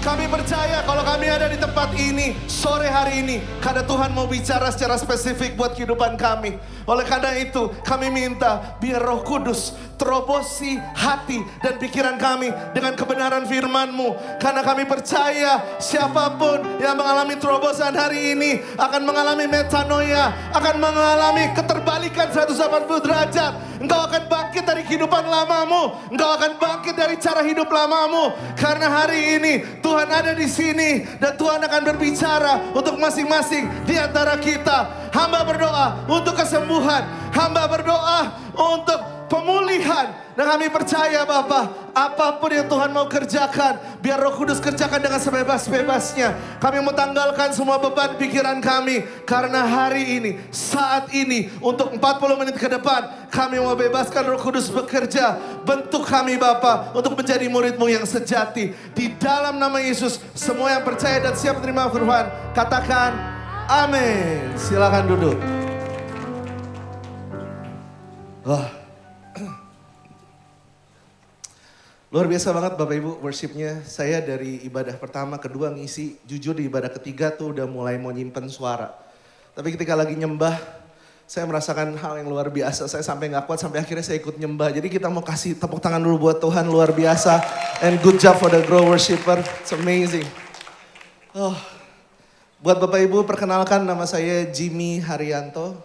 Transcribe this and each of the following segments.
Kami percaya kalau kami ada di tempat ini sore hari ini, karena Tuhan mau bicara secara spesifik buat kehidupan kami. Oleh karena itu kami minta biar Roh Kudus terobosi hati dan pikiran kami dengan kebenaran firman-Mu. Karena kami percaya siapapun yang mengalami terobosan hari ini akan mengalami metanoia, akan mengalami keterbalikan 180 derajat. Engkau akan bangkit dari kehidupan lamamu, engkau akan bangkit dari cara hidup lamamu. Karena hari ini Tuhan ada di sini dan Tuhan akan berbicara untuk masing-masing di antara kita. Hamba berdoa untuk kesembuhan, hamba berdoa untuk pemulihan. Dan kami percaya Bapa, apapun yang Tuhan mau kerjakan, biar Roh Kudus kerjakan dengan sebebas-bebasnya. Kami mau tanggalkan semua beban pikiran kami. Karena hari ini, saat ini, untuk 40 menit ke depan, kami mau bebaskan Roh Kudus bekerja. Bentuk kami Bapa untuk menjadi murid-Mu yang sejati. Di dalam nama Yesus, semua yang percaya dan siap menerima firman, katakan amin. Silakan duduk. Luar biasa banget Bapak Ibu worshipnya. Saya dari ibadah pertama, kedua ngisi. Jujur di ibadah ketiga tuh udah mulai mau nyimpen suara. Tapi ketika lagi nyembah, saya merasakan hal yang luar biasa. Saya sampai gak kuat, sampai akhirnya saya ikut nyembah. Jadi kita mau kasih tepuk tangan dulu buat Tuhan, luar biasa. And good job for the Grow Worshipper, it's amazing. Buat Bapak Ibu perkenalkan, nama saya Jimmy Haryanto.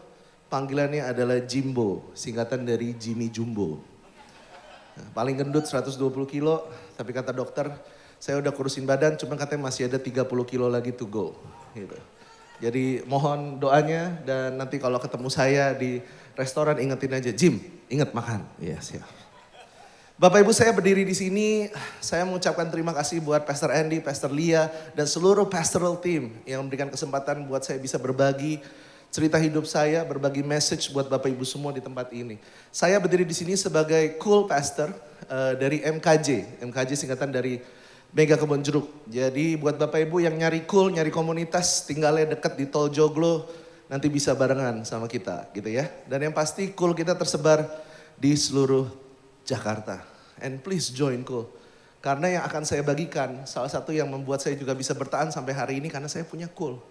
Panggilannya adalah Jimbo, singkatan dari Jimmy Jumbo. Paling gendut 120 kilo, tapi kata dokter saya udah kurusin badan, cuma katanya masih ada 30 kilo lagi to go. Gitu. Jadi mohon doanya dan nanti kalau ketemu saya di restoran ingetin aja, Jim, inget makan. Iya siap. Bapak Ibu saya berdiri di sini, saya mengucapkan terima kasih buat Pastor Andy, Pastor Lia, dan seluruh pastoral team yang memberikan kesempatan buat saya bisa berbagi cerita hidup saya, berbagi message buat Bapak Ibu semua di tempat ini. Saya berdiri di sini sebagai cool pastor dari MKJ. MKJ singkatan dari Mega Kebon Jeruk. Jadi buat Bapak Ibu yang nyari cool, nyari komunitas, tinggalnya deket di Tol Joglo, nanti bisa barengan sama kita gitu ya. Dan yang pasti cool kita tersebar di seluruh Jakarta. And please join cool. Karena yang akan saya bagikan, salah satu yang membuat saya juga bisa bertahan sampai hari ini karena saya punya cool.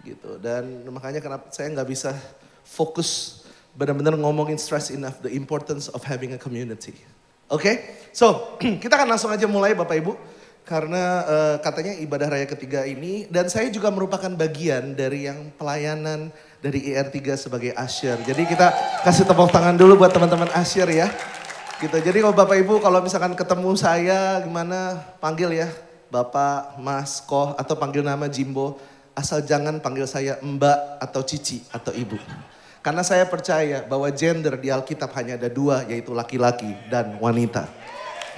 Gitu. Dan makanya kenapa saya nggak bisa fokus benar-benar ngomongin stress enough the importance of having a community. Oke, so kita akan langsung aja mulai Bapak Ibu karena katanya ibadah raya ketiga ini dan saya juga merupakan bagian dari yang pelayanan dari IR3 sebagai usher. Jadi kita kasih tepuk tangan dulu buat teman-teman usher ya. Gitu. Jadi kalau Bapak Ibu kalau misalkan ketemu saya gimana panggil ya Bapak, Mas, Koh atau panggil nama Jimbo. Asal jangan panggil saya Mbak atau Cici atau Ibu. Karena saya percaya bahwa gender di Alkitab hanya ada dua, yaitu laki-laki dan wanita.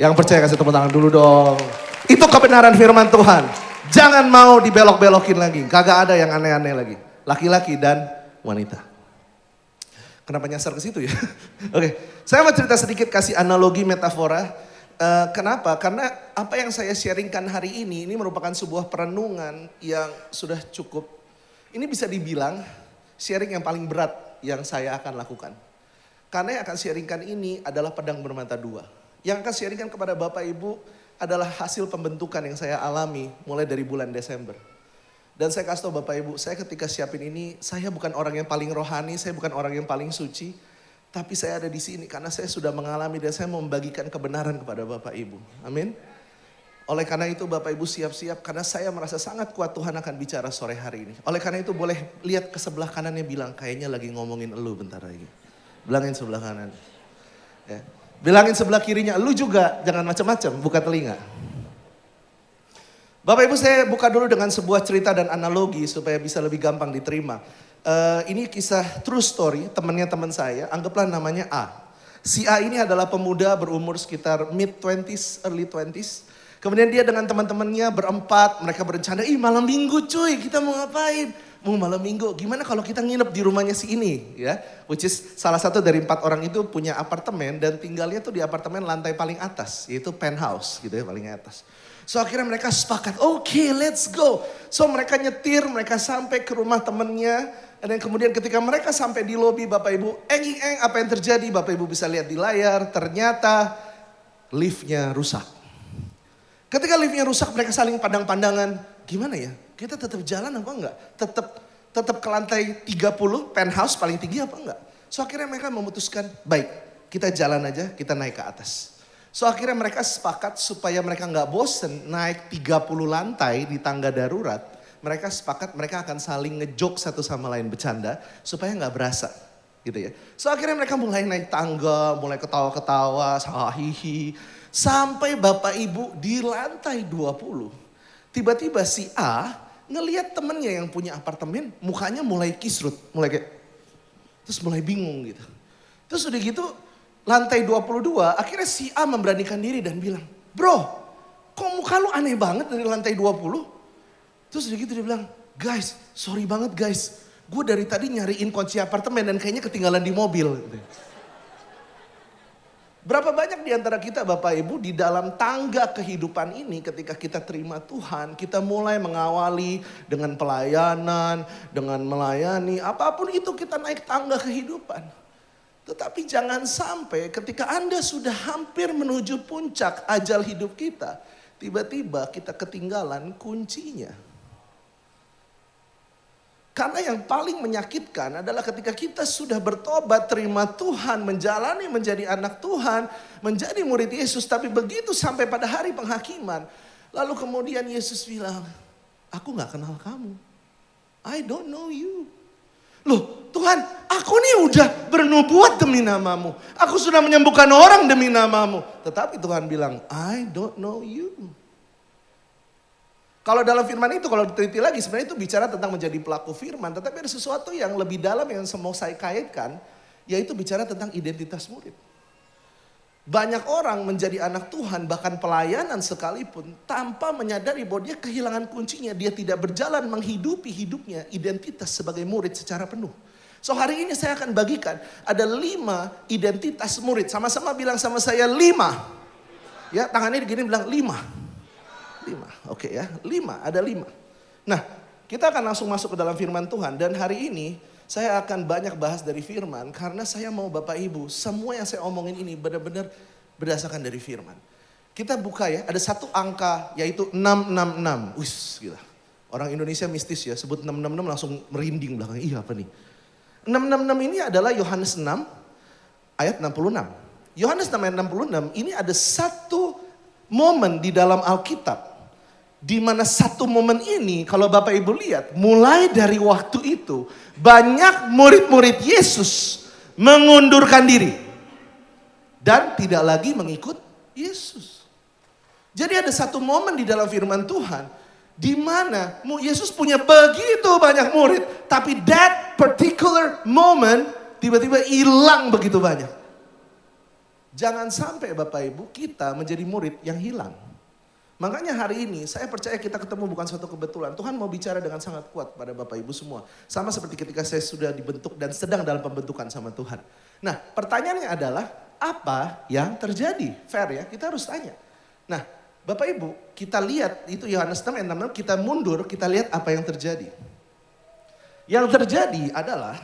Yang percaya kasih tepuk tangan dulu dong. Itu kebenaran firman Tuhan. Jangan mau dibelok-belokin lagi. Kagak ada yang aneh-aneh lagi. Laki-laki dan wanita. Kenapa nyasar ke situ ya? Oke, saya mau cerita sedikit kasih analogi metafora. Kenapa? Karena apa yang saya sharingkan hari ini merupakan sebuah perenungan yang sudah cukup. Ini bisa dibilang sharing yang paling berat yang saya akan lakukan. Karena yang akan sharingkan ini adalah pedang bermata dua. Yang akan sharingkan kepada Bapak Ibu adalah hasil pembentukan yang saya alami mulai dari bulan Desember. Dan saya kasih tahu Bapak Ibu, saya ketika siapin ini, saya bukan orang yang paling rohani, saya bukan orang yang paling suci. Tapi saya ada di sini karena saya sudah mengalami dan saya mau membagikan kebenaran kepada Bapak Ibu. Amin. Oleh karena itu Bapak Ibu siap-siap karena saya merasa sangat kuat Tuhan akan bicara sore hari ini. Oleh karena itu boleh lihat ke sebelah kanannya bilang kayaknya lagi ngomongin elu bentar lagi. Bilangin sebelah kanan. Ya. Bilangin sebelah kirinya elu juga jangan macam-macam buka telinga. Bapak Ibu saya buka dulu dengan sebuah cerita dan analogi supaya bisa lebih gampang diterima. Ini kisah true story, temannya teman saya, anggaplah namanya A. Si A ini adalah pemuda berumur sekitar mid-20s, early 20s. Kemudian dia dengan teman-temannya berempat, mereka berencana, malam minggu cuy, kita mau ngapain? Mau malam minggu, gimana kalau kita nginep di rumahnya si ini? Ya, which is salah satu dari 4 orang itu punya apartemen dan tinggalnya tuh di apartemen lantai paling atas, yaitu penthouse gitu ya, paling atas. So akhirnya mereka sepakat, oke, let's go. So mereka nyetir, mereka sampai ke rumah temennya. Dan kemudian ketika mereka sampai di lobi Bapak Ibu, apa yang terjadi? Bapak Ibu bisa lihat di layar, ternyata liftnya rusak. Ketika liftnya rusak mereka saling pandang-pandangan. Gimana ya? Kita tetap jalan apa enggak? Tetap ke lantai 30 penthouse paling tinggi apa enggak? So akhirnya mereka memutuskan, baik kita jalan aja, kita naik ke atas. So akhirnya mereka sepakat supaya mereka nggak bosen naik 30 lantai di tangga darurat. Mereka sepakat mereka akan saling ngejok satu sama lain bercanda supaya nggak berasa gitu ya. So akhirnya mereka mulai naik tangga, mulai ketawa-ketawa, hahihi. Sampai bapak ibu di lantai 20. Tiba-tiba si A ngelihat temennya yang punya apartemen mukanya mulai kisrut. Mulai kayak, terus mulai bingung gitu. Terus udah gitu lantai 22 akhirnya si A memberanikan diri dan bilang, bro kok muka lu aneh banget dari lantai 20? Terus udah gitu dia bilang, guys sorry banget guys. Gue dari tadi nyariin kunci apartemen dan kayaknya ketinggalan di mobil. Berapa banyak di antara kita Bapak Ibu di dalam tangga kehidupan ini ketika kita terima Tuhan. Kita mulai mengawali dengan pelayanan, dengan melayani. Apapun itu kita naik tangga kehidupan. Tetapi jangan sampai ketika Anda sudah hampir menuju puncak ajal hidup kita. Tiba-tiba kita ketinggalan kuncinya. Karena yang paling menyakitkan adalah ketika kita sudah bertobat, terima Tuhan, menjalani menjadi anak Tuhan, menjadi murid Yesus. Tapi begitu sampai pada hari penghakiman, lalu kemudian Yesus bilang, aku gak kenal kamu. I don't know you. Loh Tuhan, aku nih udah bernubuat demi namamu. Aku sudah menyembuhkan orang demi namamu. Tetapi Tuhan bilang, I don't know you. Kalau dalam firman itu, kalau diteliti lagi sebenarnya itu bicara tentang menjadi pelaku firman. Tetapi ada sesuatu yang lebih dalam yang mau saya kaitkan, yaitu bicara tentang identitas murid. Banyak orang menjadi anak Tuhan, bahkan pelayanan sekalipun, tanpa menyadari bahwa dia kehilangan kuncinya. Dia tidak berjalan menghidupi hidupnya, identitas sebagai murid secara penuh. So hari ini saya akan bagikan, ada 5 identitas murid. Sama-sama bilang sama saya 5. Ya tangannya begini bilang 5. 5, oke ya, 5, ada 5. Nah, kita akan langsung masuk ke dalam firman Tuhan. Dan hari ini saya akan banyak bahas dari firman. Karena saya mau Bapak Ibu, semua yang saya omongin ini benar-benar berdasarkan dari firman. Kita buka ya, ada satu angka yaitu 666. Wih, gila. Orang Indonesia mistis ya, sebut 666 langsung merinding belakang. Iya apa nih? 666 ini adalah Yohanes 6 ayat 66. Yohanes 6 ayat 66 ini ada satu momen di dalam Alkitab. Di mana satu momen ini kalau Bapak Ibu lihat mulai dari waktu itu banyak murid-murid Yesus mengundurkan diri. Dan tidak lagi mengikut Yesus. Jadi ada satu momen di dalam firman Tuhan di mana Yesus punya begitu banyak murid. Tapi that particular moment tiba-tiba hilang begitu banyak. Jangan sampai Bapak Ibu kita menjadi murid yang hilang. Makanya hari ini saya percaya kita ketemu bukan suatu kebetulan. Tuhan mau bicara dengan sangat kuat pada Bapak Ibu semua. Sama seperti ketika saya sudah dibentuk dan sedang dalam pembentukan sama Tuhan. Nah pertanyaannya adalah apa yang terjadi? Fair ya, kita harus tanya. Nah Bapak Ibu kita lihat itu Yohanes 6 ayat 66, kita mundur, kita lihat apa yang terjadi. Yang terjadi adalah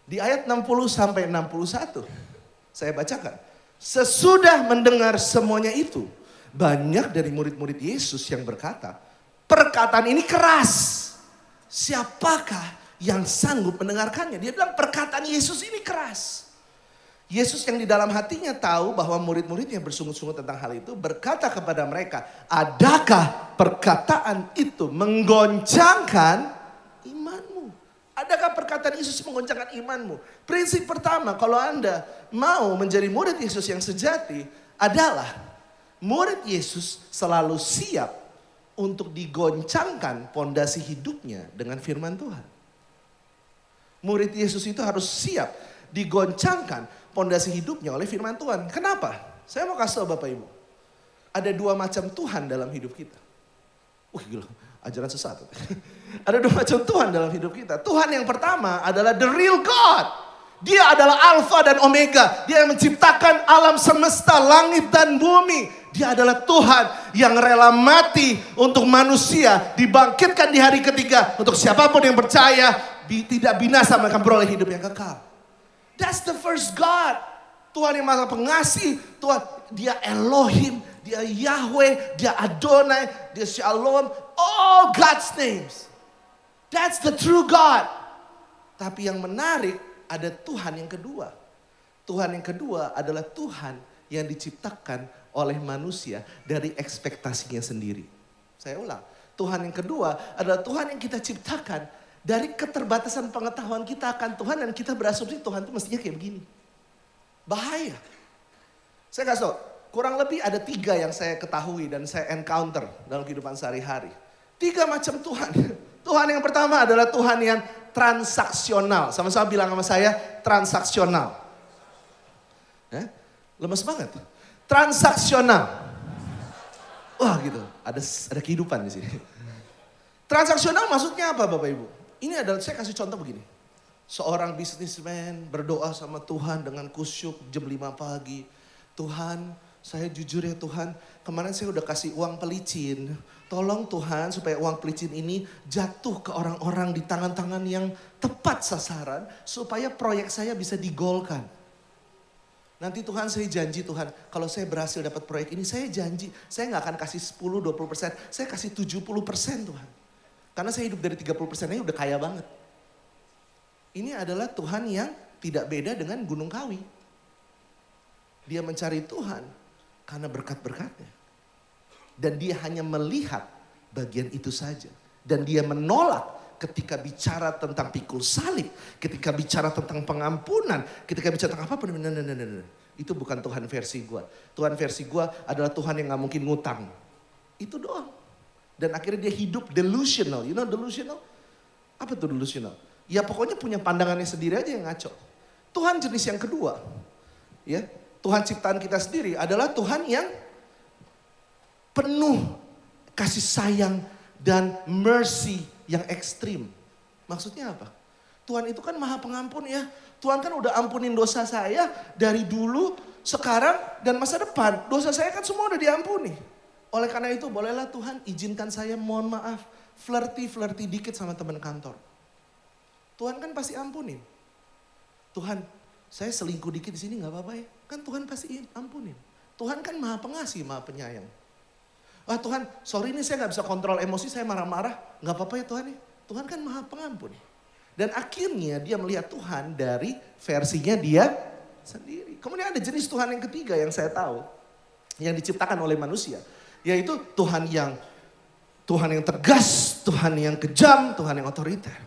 di ayat 60 sampai 61. Saya bacakan. Sesudah mendengar semuanya itu, banyak dari murid-murid Yesus yang berkata, perkataan ini keras. Siapakah yang sanggup mendengarkannya? Dia bilang perkataan Yesus ini keras. Yesus yang di dalam hatinya tahu bahwa murid-muridnya bersungut-sungut tentang hal itu, berkata kepada mereka, adakah perkataan itu menggoncangkan imanmu? Adakah perkataan Yesus menggoncangkan imanmu? Prinsip pertama kalau Anda mau menjadi murid Yesus yang sejati adalah murid Yesus selalu siap untuk digoncangkan pondasi hidupnya dengan firman Tuhan. Murid Yesus itu harus siap digoncangkan pondasi hidupnya oleh firman Tuhan. Kenapa? Saya mau kasih tahu Bapak Ibu. Ada 2 macam Tuhan dalam hidup kita. Gila, ajaran sesat. Ada 2 macam Tuhan dalam hidup kita. Tuhan yang pertama adalah the real God. Dia adalah Alfa dan Omega. Dia yang menciptakan alam semesta, langit dan bumi. Dia adalah Tuhan yang rela mati untuk manusia. Dibangkitkan di hari ketiga. Untuk siapapun yang percaya, tidak binasa mereka beroleh hidup yang kekal. That's the first God. Tuhan yang maha pengasih. Tuhan, dia Elohim, dia Yahweh, dia Adonai, dia Shalom. All God's names. That's the true God. Tapi yang menarik ada Tuhan yang kedua. Tuhan yang kedua adalah Tuhan yang diciptakan oleh manusia dari ekspektasinya sendiri. Saya ulang. Tuhan yang kedua adalah Tuhan yang kita ciptakan dari keterbatasan pengetahuan kita akan Tuhan. Dan kita berasumsi Tuhan itu mestinya kayak begini. Bahaya. Saya kasih tau, kurang lebih ada 3 yang saya ketahui dan saya encounter dalam kehidupan sehari-hari. 3 macam Tuhan. Tuhan yang pertama adalah Tuhan yang transaksional. Sama-sama bilang sama saya, transaksional. Lemes banget. Transaksional. Wah gitu, ada kehidupan di sini. Transaksional maksudnya apa Bapak Ibu? Ini adalah, saya kasih contoh begini. Seorang bisnismen berdoa sama Tuhan dengan kusyuk jam 5 pagi. Tuhan, saya jujur ya Tuhan, kemarin saya udah kasih uang pelicin. Tolong Tuhan supaya uang pelicin ini jatuh ke orang-orang di tangan-tangan yang tepat sasaran. Supaya proyek saya bisa digolkan. Nanti Tuhan, saya janji Tuhan, kalau saya berhasil dapat proyek ini, saya janji, saya gak akan kasih 10-20%, saya kasih 70% Tuhan. Karena saya hidup dari 30% aja udah kaya banget. Ini adalah Tuhan yang tidak beda dengan Gunung Kawi. Dia mencari Tuhan karena berkat-berkatnya. Dan dia hanya melihat bagian itu saja. Dan dia menolak ketika bicara tentang pikul salib, ketika bicara tentang pengampunan, ketika bicara tentang apa, itu bukan Tuhan versi gua. Tuhan versi gua adalah Tuhan yang gak mungkin ngutang. Itu doang. Dan akhirnya dia hidup delusional. You know delusional? Apa tuh delusional? Ya pokoknya punya pandangannya sendiri aja yang ngaco. Tuhan jenis yang kedua, ya Tuhan ciptaan kita sendiri adalah Tuhan yang penuh kasih sayang dan mercy yang ekstrim. Maksudnya apa? Tuhan itu kan maha pengampun ya. Tuhan kan udah ampunin dosa saya dari dulu, sekarang, dan masa depan. Dosa saya kan semua udah diampuni. Oleh karena itu bolehlah Tuhan izinkan saya mohon maaf. Flirty dikit sama teman kantor. Tuhan kan pasti ampunin. Tuhan, saya selingkuh dikit di sini nggak apa-apa ya. Kan Tuhan pasti ampunin. Tuhan kan maha pengasih, maha penyayang. Ah Tuhan, sorry nih saya gak bisa kontrol emosi, saya marah-marah. Gak apa-apa ya Tuhan ya. Tuhan kan maha pengampun. Dan akhirnya dia melihat Tuhan dari versinya dia sendiri. Kemudian ada jenis Tuhan yang ketiga yang saya tahu. Yang diciptakan oleh manusia. Yaitu Tuhan yang tegas, Tuhan yang kejam, Tuhan yang otoriter.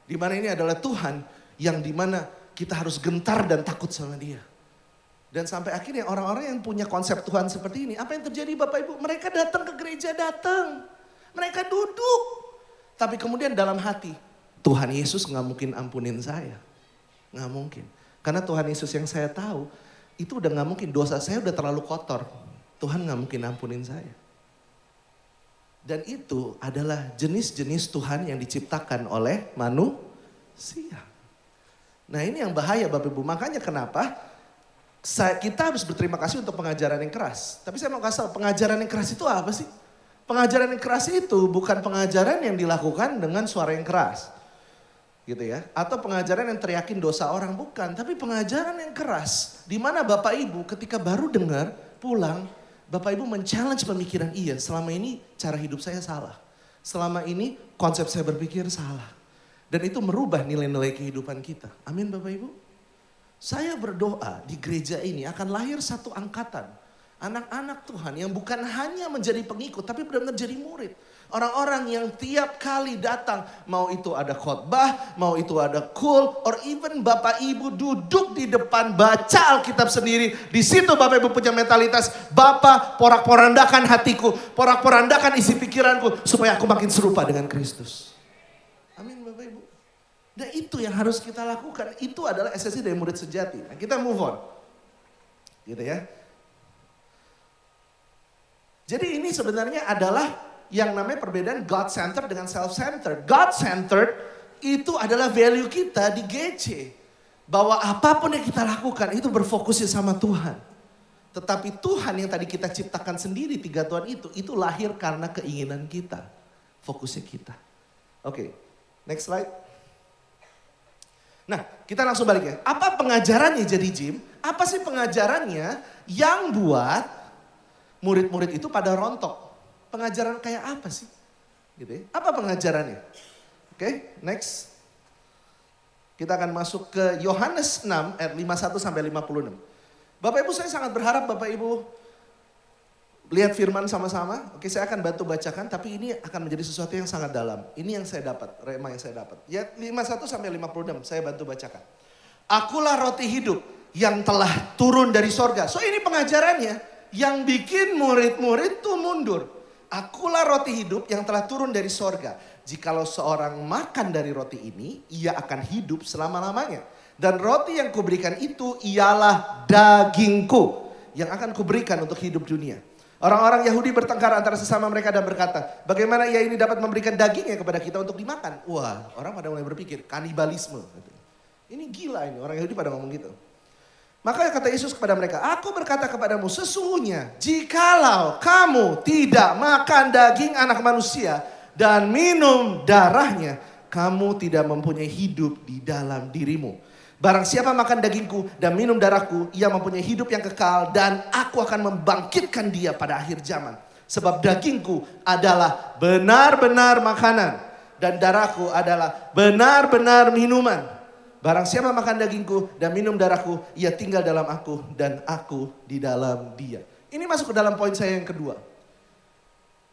Dimana ini adalah Tuhan yang dimana kita harus gentar dan takut sama dia. Dan sampai akhirnya orang-orang yang punya konsep Tuhan seperti ini, apa yang terjadi Bapak Ibu? Mereka datang ke gereja, mereka duduk. Tapi kemudian dalam hati, Tuhan Yesus gak mungkin ampunin saya. Gak mungkin. Karena Tuhan Yesus yang saya tahu, itu udah gak mungkin. Dosa saya udah terlalu kotor. Tuhan gak mungkin ampunin saya. Dan itu adalah jenis-jenis Tuhan yang diciptakan oleh manusia. Nah ini yang bahaya Bapak Ibu. Makanya kenapa kita harus berterima kasih untuk pengajaran yang keras. Tapi saya mau kasih tahu, pengajaran yang keras itu apa sih? Pengajaran yang keras itu bukan pengajaran yang dilakukan dengan suara yang keras. Gitu ya. Atau pengajaran yang teriakin dosa orang, bukan. Tapi pengajaran yang keras. Di mana Bapak Ibu ketika baru dengar, pulang, Bapak Ibu men-challenge pemikiran, iya selama ini cara hidup saya salah. Selama ini konsep saya berpikir salah. Dan itu merubah nilai-nilai kehidupan kita. Amin Bapak Ibu. Saya berdoa di gereja ini akan lahir satu angkatan. Anak-anak Tuhan yang bukan hanya menjadi pengikut tapi benar-benar jadi murid. Orang-orang yang tiap kali datang, mau itu ada khotbah, mau itu ada or even Bapak Ibu duduk di depan baca Alkitab sendiri. Di situ Bapak Ibu punya mentalitas, Bapak porak-porandakan hatiku, porak-porandakan isi pikiranku supaya aku makin serupa dengan Kristus. Amin Bapak Ibu. Dan itu yang harus kita lakukan. Itu adalah esensi dari murid sejati. Nah, kita move on. Gitu ya. Jadi ini sebenarnya adalah yang namanya perbedaan God-centered dengan self-centered. God-centered itu adalah value kita di GC. Bahwa apapun yang kita lakukan itu berfokusnya sama Tuhan. Tetapi Tuhan yang tadi kita ciptakan sendiri, 3 Tuhan itu lahir karena keinginan kita. Fokusnya kita. Oke, next slide. Nah, kita langsung balik ya. Apa pengajarannya jadi Jim? Apa sih pengajarannya yang buat Murid-murid itu pada rontok. Pengajaran kayak apa sih? Gitu ya. Apa pengajarannya? Oke, next. Kita akan masuk ke Yohanes 6 ayat 51 sampai 56. Bapak Ibu, saya sangat berharap Bapak Ibu lihat firman sama-sama. Oke, saya akan bantu bacakan, tapi ini akan menjadi sesuatu yang sangat dalam. Ini yang saya dapat, rema yang saya dapat. Ya 51 sampai 56, saya bantu bacakan. Akulah roti hidup yang telah turun dari sorga. So ini pengajarannya yang bikin murid-murid tuh mundur. Akulah roti hidup yang telah turun dari sorga. Jikalau seorang makan dari roti ini, ia akan hidup selama-lamanya. Dan roti yang kuberikan itu ialah dagingku yang akan kuberikan untuk hidup dunia. Orang-orang Yahudi bertengkar antara sesama mereka dan berkata, bagaimana ia ini dapat memberikan dagingnya kepada kita untuk dimakan? Wah, orang pada mulai berpikir, kanibalisme. Ini gila ini, orang Yahudi pada ngomong gitu. Maka kata Yesus kepada mereka, aku berkata kepadamu sesungguhnya, jikalau kamu tidak makan daging anak manusia dan minum darahnya, kamu tidak mempunyai hidup di dalam dirimu. Barang siapa makan dagingku dan minum darahku, ia mempunyai hidup yang kekal dan aku akan membangkitkan dia pada akhir zaman. Sebab dagingku adalah benar-benar makanan dan darahku adalah benar-benar minuman. Barang siapa makan dagingku dan minum darahku, ia tinggal dalam aku dan aku di dalam dia. Ini masuk ke dalam poin saya yang kedua.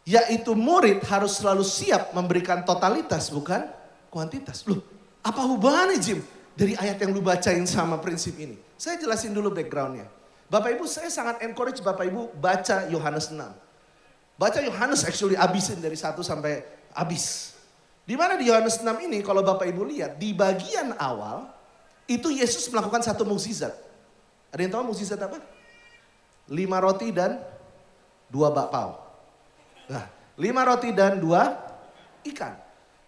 Yaitu murid harus selalu siap memberikan totalitas bukan kuantitas. Loh, apa hubungannya Jim? Dari ayat yang lu bacain sama prinsip ini. Saya jelasin dulu backgroundnya. Bapak Ibu, saya sangat encourage Bapak Ibu baca Yohanes 6. Baca Yohanes actually abisin dari 1 sampai habis. Di mana di Yohanes 6 ini kalau Bapak Ibu lihat di bagian awal itu Yesus melakukan satu mukjizat. Ada yang tahu mukjizat apa? 5 roti dan 2 bakpao. Nah, 5 roti dan 2 ikan.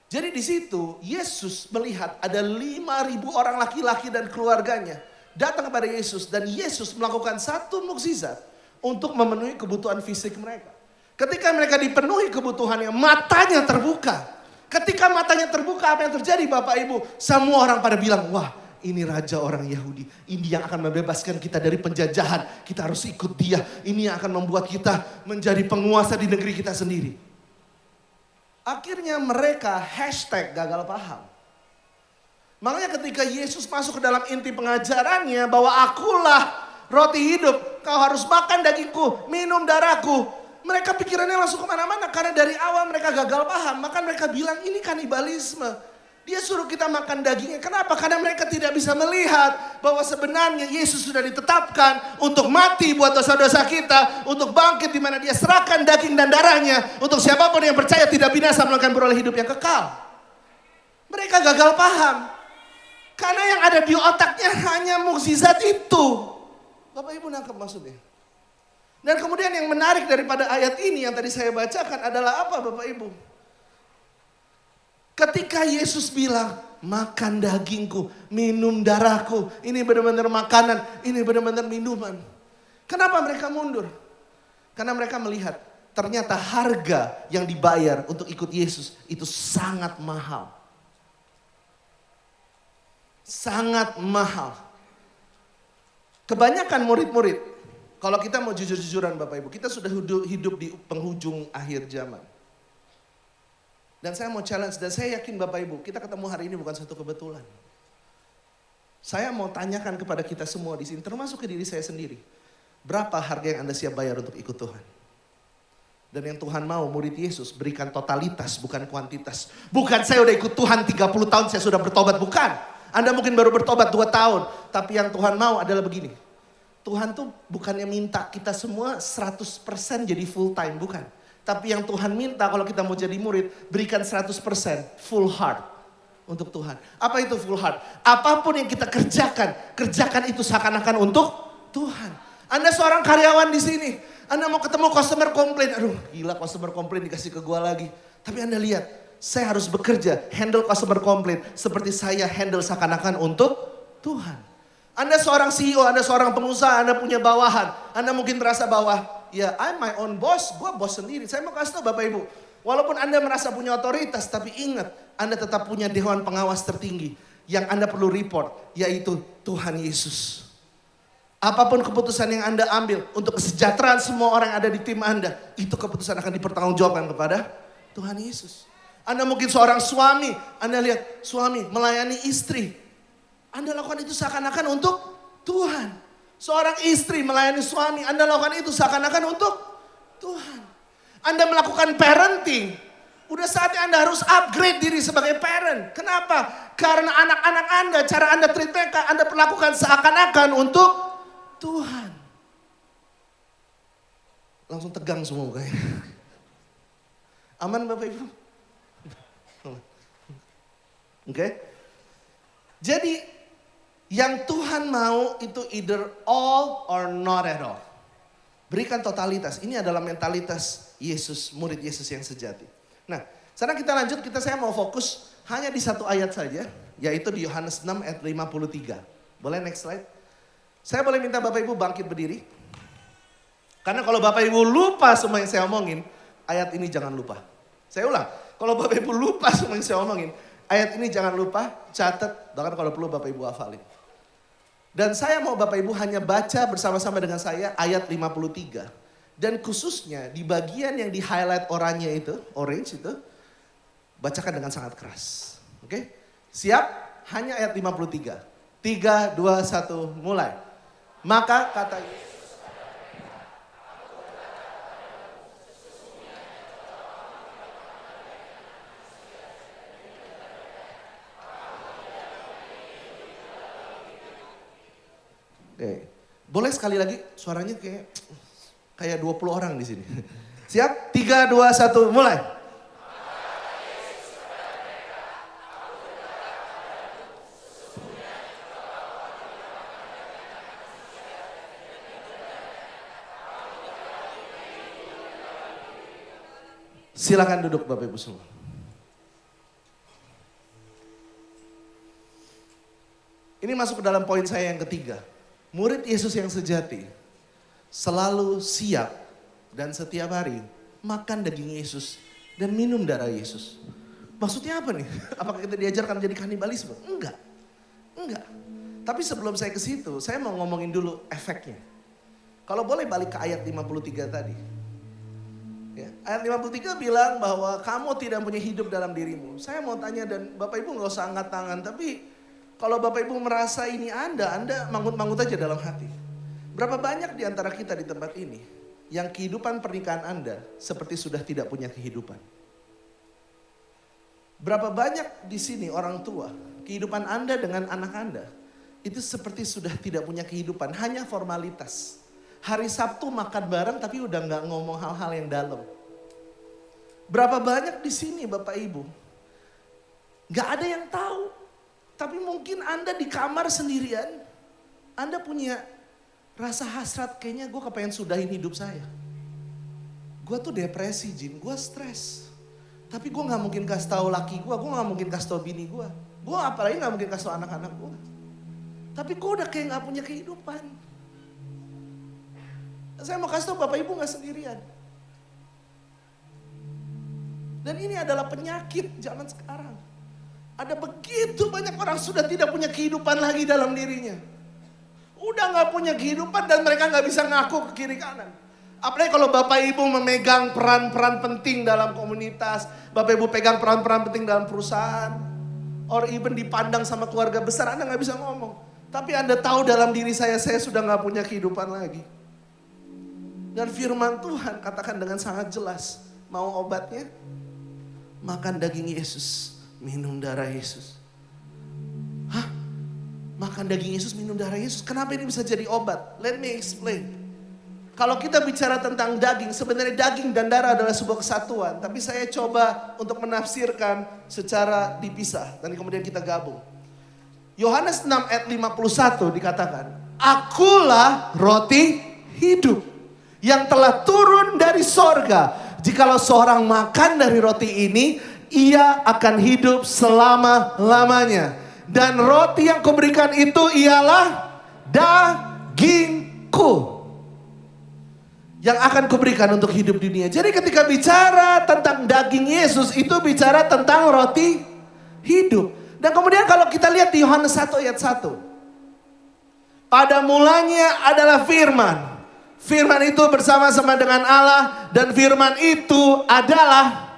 Jadi di situ Yesus melihat ada 5.000 orang laki-laki dan keluarganya datang kepada Yesus dan Yesus melakukan satu mukjizat untuk memenuhi kebutuhan fisik mereka. Ketika mereka dipenuhi kebutuhannya, matanya terbuka. Ketika matanya terbuka, apa yang terjadi Bapak Ibu? Semua orang pada bilang, wah ini raja orang Yahudi. Ini yang akan membebaskan kita dari penjajahan. Kita harus ikut dia. Ini yang akan membuat kita menjadi penguasa di negeri kita sendiri. Akhirnya mereka #gagal paham. Makanya ketika Yesus masuk ke dalam inti pengajarannya bahwa akulah roti hidup. Kau harus makan dagingku, minum darahku. Mereka pikirannya langsung kemana-mana karena dari awal mereka gagal paham. Maka mereka bilang ini kanibalisme. Dia suruh kita makan dagingnya. Kenapa? Karena mereka tidak bisa melihat bahwa sebenarnya Yesus sudah ditetapkan untuk mati buat dosa-dosa kita. Untuk bangkit di mana dia serahkan daging dan darahnya. Untuk siapapun yang percaya tidak binasa melainkan beroleh hidup yang kekal. Mereka gagal paham. Karena yang ada di otaknya hanya mukjizat itu. Bapak Ibu nangkep maksudnya? Dan kemudian yang menarik daripada ayat ini yang tadi saya bacakan adalah apa Bapak Ibu? Ketika Yesus bilang, makan dagingku, minum darahku. Ini benar-benar makanan, ini benar-benar minuman. Kenapa mereka mundur? Karena mereka melihat ternyata harga yang dibayar untuk ikut Yesus itu sangat mahal. Sangat mahal. Kebanyakan murid-murid, kalau kita mau jujur-jujuran Bapak Ibu, kita sudah hidup di penghujung akhir zaman. Dan saya mau challenge, dan saya yakin Bapak Ibu, kita ketemu hari ini bukan satu kebetulan. Saya mau tanyakan kepada kita semua di sini, termasuk ke diri saya sendiri. Berapa harga yang Anda siap bayar untuk ikut Tuhan? Dan yang Tuhan mau, murid Yesus berikan totalitas, bukan kuantitas. Bukan saya udah ikut Tuhan 30 tahun, saya sudah bertobat, bukan. Anda mungkin baru bertobat 2 tahun, tapi yang Tuhan mau adalah begini. Tuhan tuh bukannya minta kita semua 100% jadi full time, bukan. Tapi yang Tuhan minta kalau kita mau jadi murid, berikan 100% full heart untuk Tuhan. Apa itu full heart? Apapun yang kita kerjakan, kerjakan itu seakan-akan untuk Tuhan. Anda seorang karyawan di sini, Anda mau ketemu customer komplain. Aduh gila customer komplain dikasih ke gua lagi. Tapi Anda lihat, saya harus bekerja, handle customer komplain seperti saya handle seakan-akan untuk Tuhan. Anda seorang CEO, Anda seorang pengusaha, Anda punya bawahan. Anda mungkin merasa bahwa, ya I'm my own boss, gue bos sendiri. Saya mau kasih tahu Bapak Ibu, walaupun Anda merasa punya otoritas, tapi ingat, Anda tetap punya dewan pengawas tertinggi. Yang Anda perlu report, yaitu Tuhan Yesus. Apapun keputusan yang Anda ambil untuk kesejahteraan semua orang yang ada di tim Anda, itu keputusan akan dipertanggungjawabkan kepada Tuhan Yesus. Anda mungkin seorang suami, Anda lihat suami melayani istri. Anda lakukan itu seakan-akan untuk Tuhan. Seorang istri melayani suami, Anda lakukan itu seakan-akan untuk Tuhan. Anda melakukan parenting, udah saatnya Anda harus upgrade diri sebagai parent. Kenapa? Karena anak-anak Anda, cara Anda treat mereka, Anda perlakukan seakan-akan untuk Tuhan. Langsung tegang semua mukanya. Aman Bapak Ibu? Oke? Jadi yang Tuhan mau itu either all or not at all. Berikan totalitas. Ini adalah mentalitas Yesus, murid Yesus yang sejati. Nah, sekarang kita lanjut, saya mau fokus hanya di satu ayat saja, yaitu di Yohanes 6 ayat 53. Boleh next slide? Saya boleh minta Bapak Ibu bangkit berdiri? Karena kalau Bapak Ibu lupa semua yang saya omongin, ayat ini jangan lupa. Saya ulang, kalau Bapak Ibu lupa semua yang saya omongin, ayat ini jangan lupa, catat, bahkan kalau perlu Bapak Ibu hafalin. Dan saya mau Bapak Ibu hanya baca bersama-sama dengan saya ayat 53. Dan khususnya di bagian yang di highlight oranye itu, orange itu, bacakan dengan sangat keras. Oke? Siap? Hanya ayat 53. 3, 2, 1, mulai. Maka kata Yesus, oke. Boleh sekali lagi suaranya kayak 20 orang di sini. Siap? 3, 2, 1, mulai. Silakan duduk Bapak Ibu semua. Ini masuk ke dalam poin saya yang ketiga. Murid Yesus yang sejati selalu siap dan setiap hari makan daging Yesus dan minum darah Yesus. Maksudnya apa nih? Apakah kita diajarkan menjadi kanibalisme? Enggak. Tapi sebelum saya ke situ, saya mau ngomongin dulu efeknya. Kalau boleh balik ke ayat 53 tadi. Ya, ayat 53 bilang bahwa kamu tidak punya hidup dalam dirimu. Saya mau tanya dan Bapak Ibu gak usah angkat tangan. Tapi kalau Bapak Ibu merasa ini Anda mangut-mangut aja dalam hati. Berapa banyak di antara kita di tempat ini yang kehidupan pernikahan Anda seperti sudah tidak punya kehidupan? Berapa banyak di sini orang tua, kehidupan Anda dengan anak Anda itu seperti sudah tidak punya kehidupan, hanya formalitas. Hari Sabtu makan bareng tapi udah gak ngomong hal-hal yang dalam. Berapa banyak di sini Bapak Ibu gak ada yang tahu. Tapi mungkin Anda di kamar sendirian, Anda punya rasa hasrat, kayaknya gue kepengen sudahin hidup saya. Gue tuh depresi Jim, gue stres. Tapi gue gak mungkin kasih tahu laki gue gak mungkin kasih tahu bini gue. Gue apalagi gak mungkin kasih tahu anak-anak gue. Tapi gue udah kayak gak punya kehidupan. Saya mau kasih tahu Bapak Ibu gak sendirian. Dan ini adalah penyakit zaman sekarang. Ada begitu banyak orang sudah tidak punya kehidupan lagi dalam dirinya. Udah gak punya kehidupan dan mereka gak bisa ngaku ke kiri kanan. Apalagi kalau Bapak Ibu memegang peran-peran penting dalam komunitas. Bapak Ibu pegang peran-peran penting dalam perusahaan. Or even dipandang sama keluarga besar, Anda gak bisa ngomong. Tapi Anda tahu dalam diri saya sudah gak punya kehidupan lagi. Dan firman Tuhan katakan dengan sangat jelas. Mau obatnya? Makan daging Yesus, minum darah Yesus. Hah? Makan daging Yesus, minum darah Yesus. Kenapa ini bisa jadi obat? Let me explain. Kalau kita bicara tentang daging, sebenarnya daging dan darah adalah sebuah kesatuan. Tapi saya coba untuk menafsirkan secara dipisah. Dan kemudian kita gabung. Yohanes 6 ayat 51 dikatakan, Akulah roti hidup yang telah turun dari sorga. Jikalau seorang makan dari roti ini, ia akan hidup selama-lamanya. Dan roti yang kuberikan itu ialah dagingku yang akan kuberikan untuk hidup dunia. Jadi ketika bicara tentang daging Yesus, itu bicara tentang roti hidup. Dan kemudian kalau kita lihat di Yohanes 1 ayat 1. Pada mulanya adalah firman. Firman itu bersama-sama dengan Allah dan firman itu adalah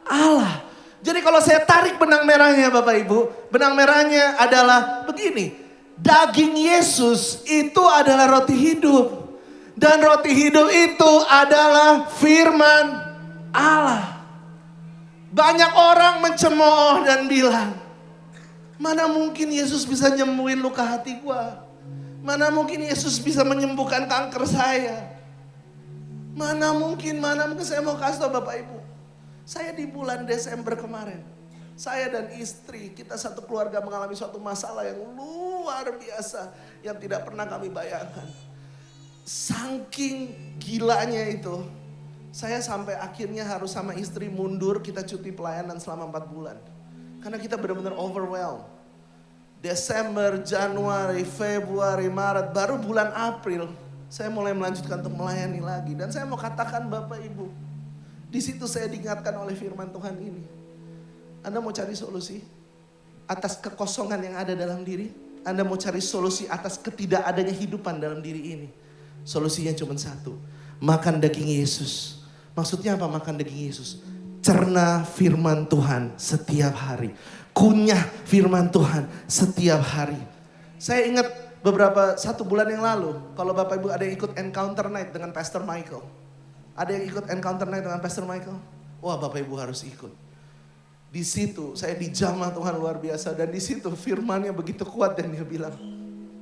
Allah. Jadi kalau saya tarik benang merahnya Bapak Ibu, benang merahnya adalah begini. Daging Yesus itu adalah roti hidup. Dan roti hidup itu adalah firman Allah. Banyak orang mencemooh dan bilang, mana mungkin Yesus bisa nyembuhin luka hati gua? Mana mungkin Yesus bisa menyembuhkan kanker saya? Mana mungkin saya mau kasih tahu Bapak Ibu. Saya di bulan Desember kemarin, saya dan istri, kita satu keluarga mengalami suatu masalah yang luar biasa. Yang tidak pernah kami bayangkan. Saking gilanya itu, saya sampai akhirnya harus sama istri mundur, kita cuti pelayanan selama 4 bulan. Karena kita benar-benar overwhelmed. Desember, Januari, Februari, Maret, baru bulan April saya mulai melanjutkan untuk melayani lagi. Dan saya mau katakan Bapak Ibu, di situ saya diingatkan oleh firman Tuhan ini. Anda mau cari solusi atas kekosongan yang ada dalam diri? Anda mau cari solusi atas ketidakadanya hidupan dalam diri ini? Solusinya cuma satu, makan daging Yesus. Maksudnya apa makan daging Yesus? Cerna firman Tuhan setiap hari. Kunyah firman Tuhan setiap hari. Saya ingat satu bulan yang lalu, kalau Bapak Ibu ada yang ikut Encounter Night dengan Pastor Michael. Ada yang ikut Encounter Night dengan Pastor Michael? Wah, Bapak Ibu harus ikut. Di situ saya dijamah Tuhan luar biasa, dan di situ firman-Nya begitu kuat dan dia bilang,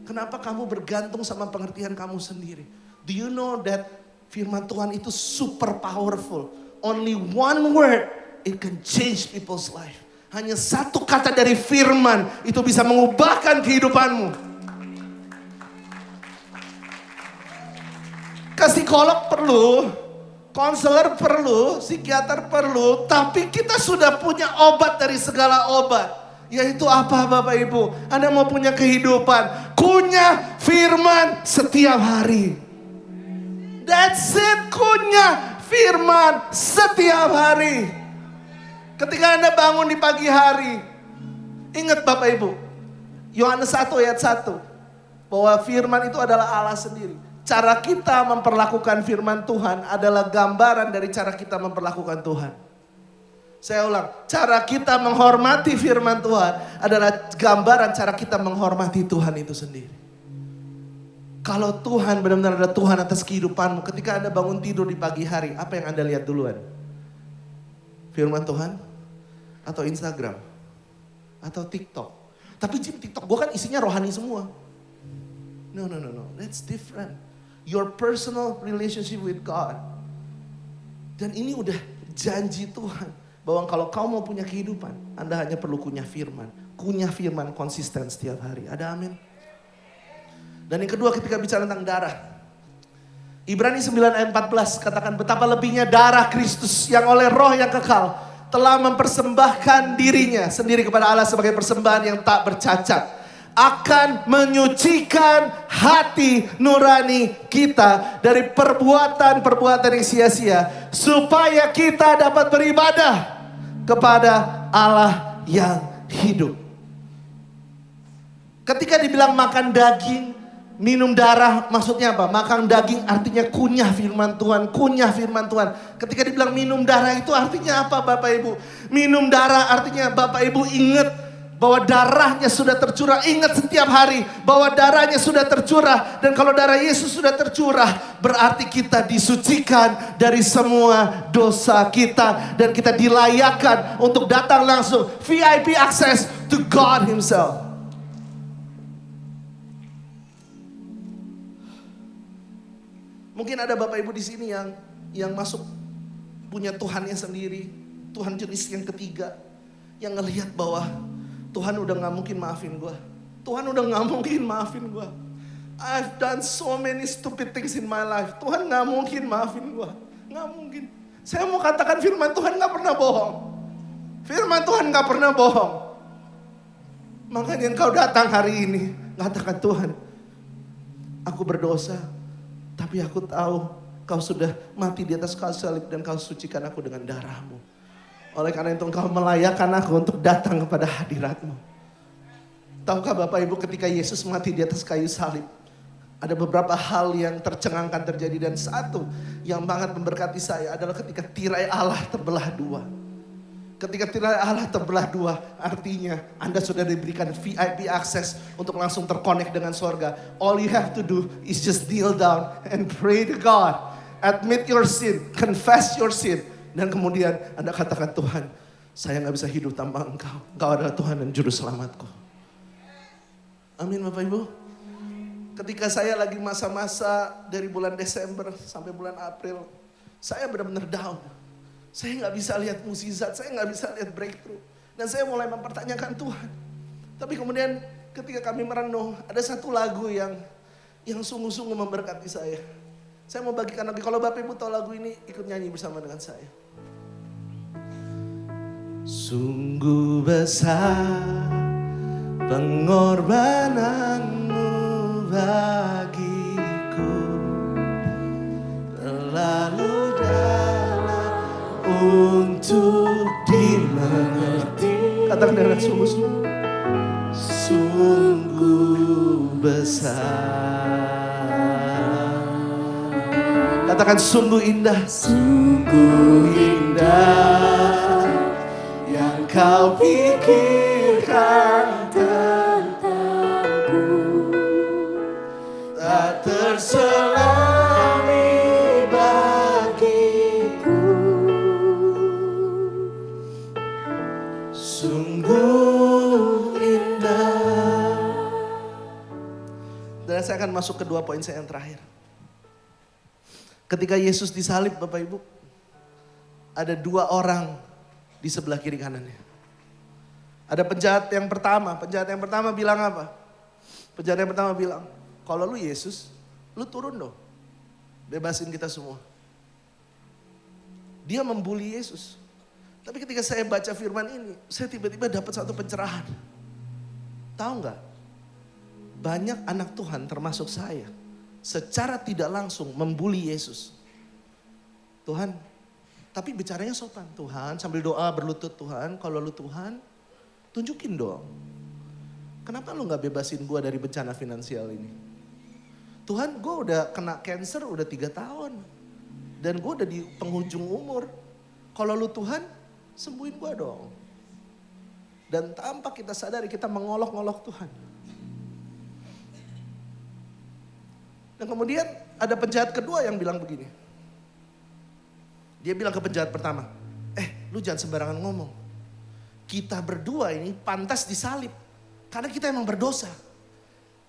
kenapa kamu bergantung sama pengertian kamu sendiri? Do you know that firman Tuhan itu super powerful. Only one word, it can change people's life. Hanya satu kata dari firman itu bisa mengubahkan kehidupanmu. Psikolog perlu, konselor perlu, psikiater perlu, tapi kita sudah punya obat dari segala obat. Yaitu apa Bapak Ibu? Anda mau punya kehidupan, kunyah firman setiap hari. That's it, kunyah firman setiap hari. Ketika Anda bangun di pagi hari, ingat Bapak Ibu, Yohanes 1 ayat 1, bahwa firman itu adalah Allah sendiri. Cara kita memperlakukan firman Tuhan adalah gambaran dari cara kita memperlakukan Tuhan. Saya ulang, cara kita menghormati firman Tuhan adalah gambaran cara kita menghormati Tuhan itu sendiri. Kalau Tuhan benar-benar ada Tuhan atas kehidupanmu, ketika Anda bangun tidur di pagi hari, apa yang Anda lihat duluan? Firman Tuhan? Atau Instagram? Atau TikTok? Tapi TikTok gue kan isinya rohani semua. No. That's different. Your personal relationship with God. Dan ini udah janji Tuhan. Bahwa kalau kau mau punya kehidupan, Anda hanya perlu kunyah firman. Kunyah firman konsisten setiap hari. Ada amin? Dan yang kedua ketika bicara tentang darah. Ibrani 9 ayat 14 katakan betapa lebihnya darah Kristus yang oleh roh yang kekal telah mempersembahkan dirinya sendiri kepada Allah sebagai persembahan yang tak bercacat. Akan menyucikan hati nurani kita dari perbuatan-perbuatan yang sia-sia. Supaya kita dapat beribadah kepada Allah yang hidup. Ketika dibilang makan daging, minum darah, maksudnya apa? Makan daging artinya kunyah firman Tuhan, kunyah firman Tuhan. Ketika dibilang minum darah itu artinya apa Bapak Ibu? Minum darah artinya Bapak Ibu ingat bahwa darahnya sudah tercurah. Ingat setiap hari bahwa darahnya sudah tercurah. Dan kalau darah Yesus sudah tercurah, berarti kita disucikan dari semua dosa kita. Dan kita dilayakkan untuk datang langsung, VIP access to God Himself. Mungkin ada Bapak Ibu di sini yang masuk punya Tuhannya sendiri, Tuhan jenis yang ketiga, yang ngelihat bahwa Tuhan udah gak mungkin maafin gue. Tuhan udah gak mungkin maafin gue. I've done so many stupid things in my life. Tuhan gak mungkin maafin gue. Gak mungkin. Saya mau katakan firman Tuhan gak pernah bohong. Firman Tuhan gak pernah bohong. Makanya engkau datang hari ini, katakan Tuhan, aku berdosa. Tapi aku tahu kau sudah mati di atas kayu salib dan kau sucikan aku dengan darah-Mu. Oleh karena itu engkau melayakkan aku untuk datang kepada hadirat-Mu. Tahukah Bapak Ibu ketika Yesus mati di atas kayu salib, ada beberapa hal yang tercengangkan terjadi, dan satu yang sangat memberkati saya adalah ketika tirai Allah terbelah dua. Ketika tirai Allah terbelah dua, artinya Anda sudah diberikan VIP access untuk langsung terkonek dengan sorga. All you have to do is just kneel down and pray to God. Admit your sin, confess your sin. Dan kemudian Anda katakan, Tuhan, saya gak bisa hidup tanpa Engkau. Engkau adalah Tuhan dan Juru Selamatku. Amin Bapak Ibu. Ketika saya lagi masa-masa dari bulan Desember sampai bulan April, saya benar-benar down. Saya gak bisa lihat mukjizat, saya gak bisa lihat breakthrough. Dan saya mulai mempertanyakan Tuhan. Tapi kemudian ketika kami merenung, ada satu lagu yang sungguh-sungguh memberkati saya. Saya mau bagikan lagi, kalau Bapak Ibu tahu lagu ini, ikut nyanyi bersama dengan saya. Sungguh besar pengorbananmu bagiku, terlalu dalam untuk dimengerti. Katakan dengan sungguh-sungguh. Sungguh besar. Katakan sungguh indah. Sungguh indah yang kau pikirkan tentangku, tak terselami bagiku. Sungguh indah. Dan saya akan masuk ke dua poin saya yang terakhir. Ketika Yesus disalib Bapak Ibu, ada dua orang di sebelah kiri kanannya. Ada penjahat yang pertama bilang apa? Penjahat yang pertama bilang, kalau lu Yesus, lu turun dong, bebasin kita semua. Dia membuli Yesus. Tapi ketika saya baca firman ini, saya tiba-tiba dapat satu pencerahan. Tahu nggak? Banyak anak Tuhan termasuk saya, secara tidak langsung membuli Yesus. Tuhan, tapi bicaranya sopan. Tuhan, sambil doa berlutut, Tuhan, kalau lu Tuhan, tunjukin dong. Kenapa lu gak bebasin gue dari bencana finansial ini? Tuhan, gue udah kena cancer udah 3 tahun. Dan gue udah di penghujung umur. Kalau lu Tuhan, sembuhin gue dong. Dan tanpa kita sadari kita mengolok-olok Tuhan. Dan kemudian ada penjahat kedua yang bilang begini. Dia bilang ke penjahat pertama, lu jangan sembarangan ngomong. Kita berdua ini pantas disalib. Karena kita emang berdosa.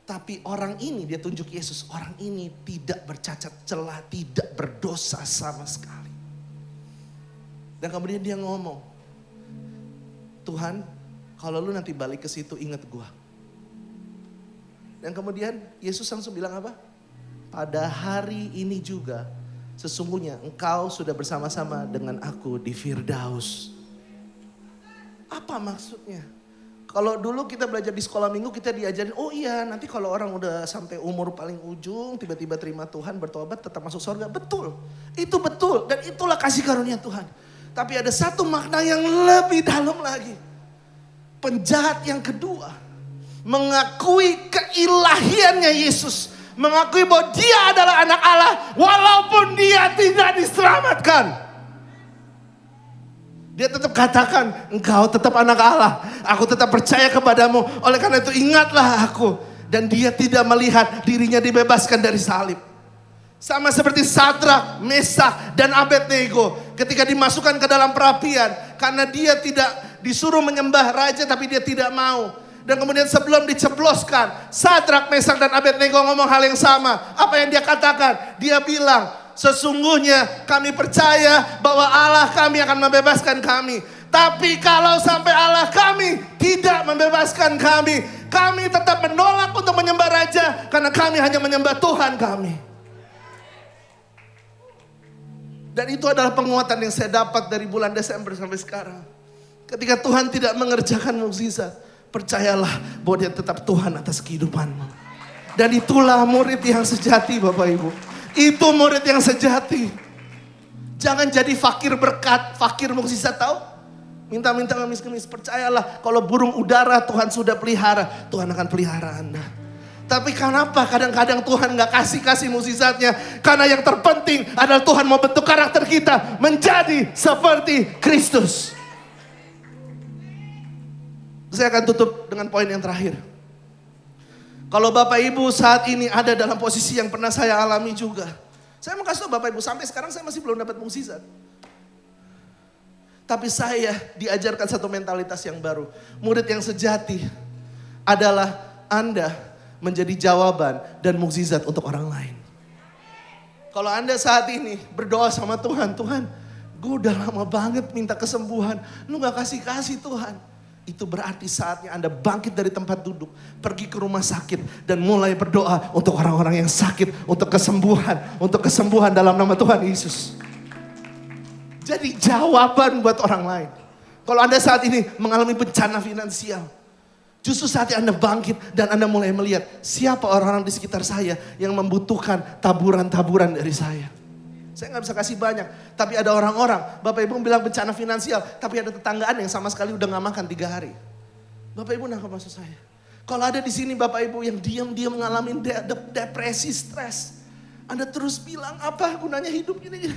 Tapi orang ini, dia tunjuk Yesus, orang ini tidak bercacat celah, tidak berdosa sama sekali. Dan kemudian dia ngomong, Tuhan, kalau lu nanti balik ke situ ingat gua. Dan kemudian Yesus langsung bilang apa? Pada hari ini juga sesungguhnya engkau sudah bersama-sama dengan aku di Firdaus. Apa maksudnya? Kalau dulu kita belajar di sekolah minggu kita diajarin, oh iya nanti kalau orang udah sampai umur paling ujung tiba-tiba terima Tuhan bertobat tetap masuk surga. Betul, itu betul dan itulah kasih karunia Tuhan. Tapi ada satu makna yang lebih dalam lagi. Penjahat yang kedua mengakui keilahiannya Yesus. Mengakui bahwa dia adalah anak Allah walaupun dia tidak diselamatkan. Dia tetap katakan, engkau tetap anak Allah. Aku tetap percaya kepadamu. Oleh karena itu ingatlah aku. Dan dia tidak melihat dirinya dibebaskan dari salib. Sama seperti Sadrak, Mesak, dan Abednego. Ketika dimasukkan ke dalam perapian. Karena dia tidak disuruh menyembah raja tapi dia tidak mau. Dan kemudian sebelum dicebloskan, Sadrak, Mesak, dan Abednego ngomong hal yang sama. Apa yang dia katakan? Dia bilang, sesungguhnya kami percaya bahwa Allah kami akan membebaskan kami. Tapi kalau sampai Allah kami tidak membebaskan kami, kami tetap menolak untuk menyembah raja. Karena kami hanya menyembah Tuhan kami. Dan itu adalah penguatan yang saya dapat dari bulan Desember sampai sekarang. Ketika Tuhan tidak mengerjakan mukjizat, percayalah bahwa dia tetap Tuhan atas kehidupanmu. Dan itulah murid yang sejati Bapak Ibu. Itu murid yang sejati. Jangan jadi fakir berkat, fakir mukjizat tahu. Minta-minta ngemis-ngemis. Percayalah kalau burung udara Tuhan sudah pelihara, Tuhan akan pelihara Anda. Tapi kenapa kadang-kadang Tuhan gak kasih mukjizatnya? Karena yang terpenting adalah Tuhan mau bentuk karakter kita menjadi seperti Kristus. Saya akan tutup dengan poin yang terakhir. Kalau Bapak Ibu saat ini ada dalam posisi yang pernah saya alami juga. Saya mau kasih tahu Bapak Ibu, sampai sekarang saya masih belum dapat mukjizat. Tapi saya diajarkan satu mentalitas yang baru. Murid yang sejati adalah Anda menjadi jawaban dan mukjizat untuk orang lain. Kalau Anda saat ini berdoa sama Tuhan, Tuhan, gue udah lama banget minta kesembuhan, lu gak kasih Tuhan. Itu berarti saatnya Anda bangkit dari tempat duduk, pergi ke rumah sakit dan mulai berdoa untuk orang-orang yang sakit, untuk kesembuhan dalam nama Tuhan Yesus. Jadi jawaban buat orang lain. Kalau Anda saat ini mengalami bencana finansial, justru saatnya Anda bangkit dan Anda mulai melihat siapa orang-orang di sekitar saya yang membutuhkan taburan-taburan dari saya. Saya gak bisa kasih banyak, tapi ada orang-orang, Bapak Ibu bilang bencana finansial, tapi ada tetanggaan yang sama sekali udah gak makan 3 hari. Bapak Ibu nangkap maksud saya? Kalau ada di sini Bapak Ibu yang diam-diam mengalami depresi, stres, Anda terus bilang apa gunanya hidup ini?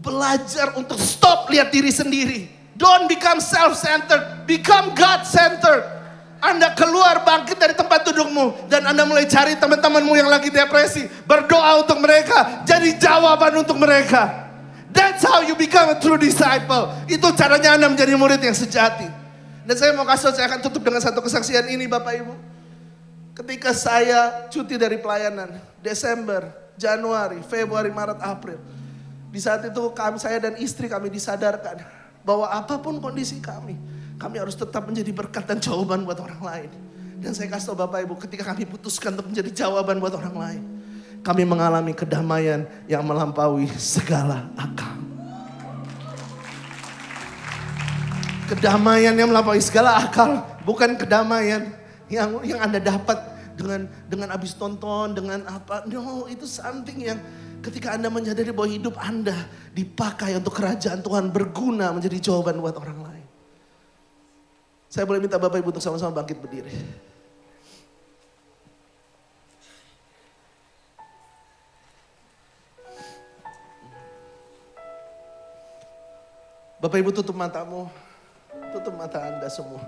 Belajar untuk stop lihat diri sendiri. Don't become self-centered, become God-centered. Anda keluar bangkit dari tempat dudukmu dan Anda mulai cari teman-temanmu yang lagi depresi. Berdoa untuk mereka, jadi jawaban untuk mereka. That's how you become a true disciple. Itu caranya Anda menjadi murid yang sejati. Dan saya mau saya akan tutup dengan satu kesaksian ini Bapak Ibu. Ketika saya cuti dari pelayanan, Desember, Januari, Februari, Maret, April. Di saat itu saya dan istri kami disadarkan bahwa apapun kondisi kami harus tetap menjadi berkat dan jawaban buat orang lain. Dan saya kasih tahu Bapak Ibu, ketika kami putuskan untuk menjadi jawaban buat orang lain, kami mengalami kedamaian yang melampaui segala akal. Kedamaian yang melampaui segala akal, bukan kedamaian yang Anda dapat dengan habis tonton, dengan apa. No, itu something yang ketika Anda menyadari bahwa hidup Anda dipakai untuk kerajaan Tuhan, berguna menjadi jawaban buat orang lain. Saya boleh minta Bapak Ibu untuk sama-sama bangkit berdiri. Bapak Ibu tutup matamu, tutup mata Anda semua.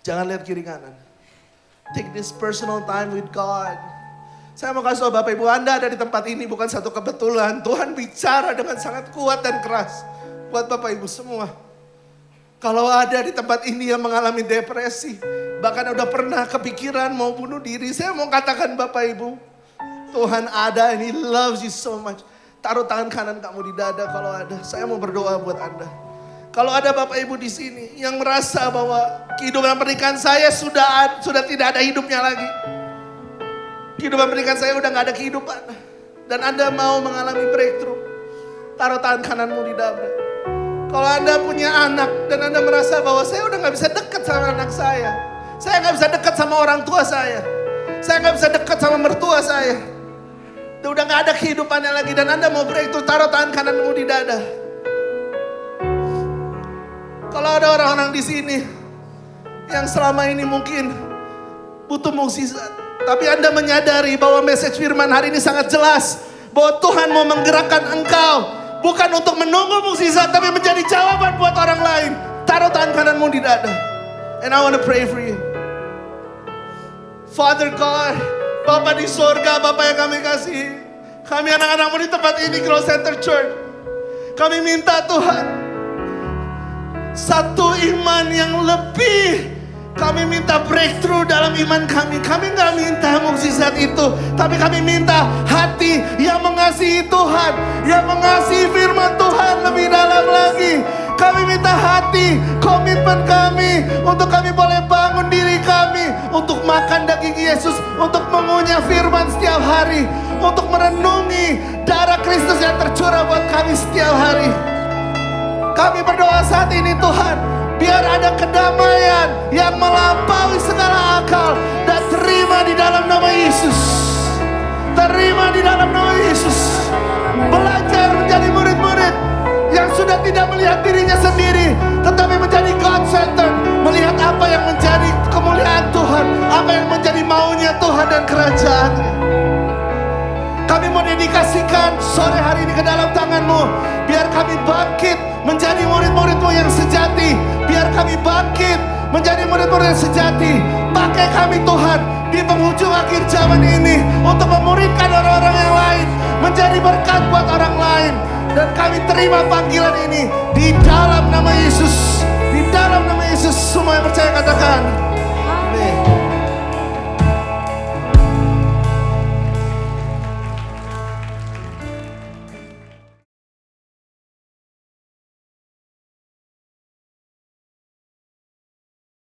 Jangan lihat kiri kanan. Take this personal time with God. Saya mau kasih tahu Bapak Ibu, Anda ada di tempat ini bukan satu kebetulan. Tuhan bicara dengan sangat kuat dan keras buat Bapak Ibu semua. Kalau ada di tempat ini yang mengalami depresi, bahkan udah pernah kepikiran mau bunuh diri, saya mau katakan Bapak Ibu, Tuhan ada and He loves you so much. Taruh tangan kanan kamu di dada kalau ada. Saya mau berdoa buat Anda. Kalau ada Bapak Ibu di sini yang merasa bahwa kehidupan pernikahan saya sudah tidak ada hidupnya lagi. Kehidupan pernikahan saya udah gak ada kehidupan. Dan Anda mau mengalami breakthrough, taruh tangan kananmu di dada. Kalau Anda punya anak dan Anda merasa bahwa saya udah gak bisa dekat sama anak saya gak bisa dekat sama orang tua saya gak bisa dekat sama mertua saya, udah gak ada kehidupannya lagi dan Anda mau breakthrough, taruh tangan kananmu di dada. Kalau ada orang-orang di sini yang selama ini mungkin butuh mukjizat, tapi Anda menyadari bahwa message firman hari ini sangat jelas bahwa Tuhan mau menggerakkan engkau bukan untuk menunggu mukjizat, tapi menjadi jawaban buat orang lain. Taruh tangan kananmu di dada. And I want to pray for you. Father God, Bapa di surga, Bapa yang kami kasih. Kami anak-anakmu di tempat ini, Growth Center Church. Kami minta Tuhan, satu iman yang lebih. Kami minta breakthrough dalam iman kami. Kami gak minta mukjizat itu, tapi kami minta hati yang mengasihi Tuhan, yang mengasihi firman Tuhan lebih dalam lagi. Kami minta hati, komitmen kami, untuk kami boleh bangun diri kami, untuk makan daging Yesus, untuk mengunyah firman setiap hari, untuk merenungi darah Kristus yang tercurah buat kami setiap hari. Kami berdoa saat ini Tuhan, biar ada kedamaian yang melampaui segala akal. Dan terima di dalam nama Yesus. Terima di dalam nama Yesus. Belajar menjadi murid-murid yang sudah tidak melihat dirinya sendiri, tetapi menjadi God-centered, melihat apa yang menjadi kemuliaan Tuhan, apa yang menjadi maunya Tuhan dan kerajaannya. Kami mau dedikasikan sore hari ini ke dalam tangan-Mu. Biar kami bangkit menjadi murid-murid-Mu yang sejati. Biar kami bangkit menjadi murid-murid yang sejati. Pakai kami Tuhan di penghujung akhir zaman ini untuk memuridkan orang-orang yang lain, menjadi berkat buat orang lain. Dan kami terima panggilan ini di dalam nama Yesus. Di dalam nama Yesus, semua yang percaya katakan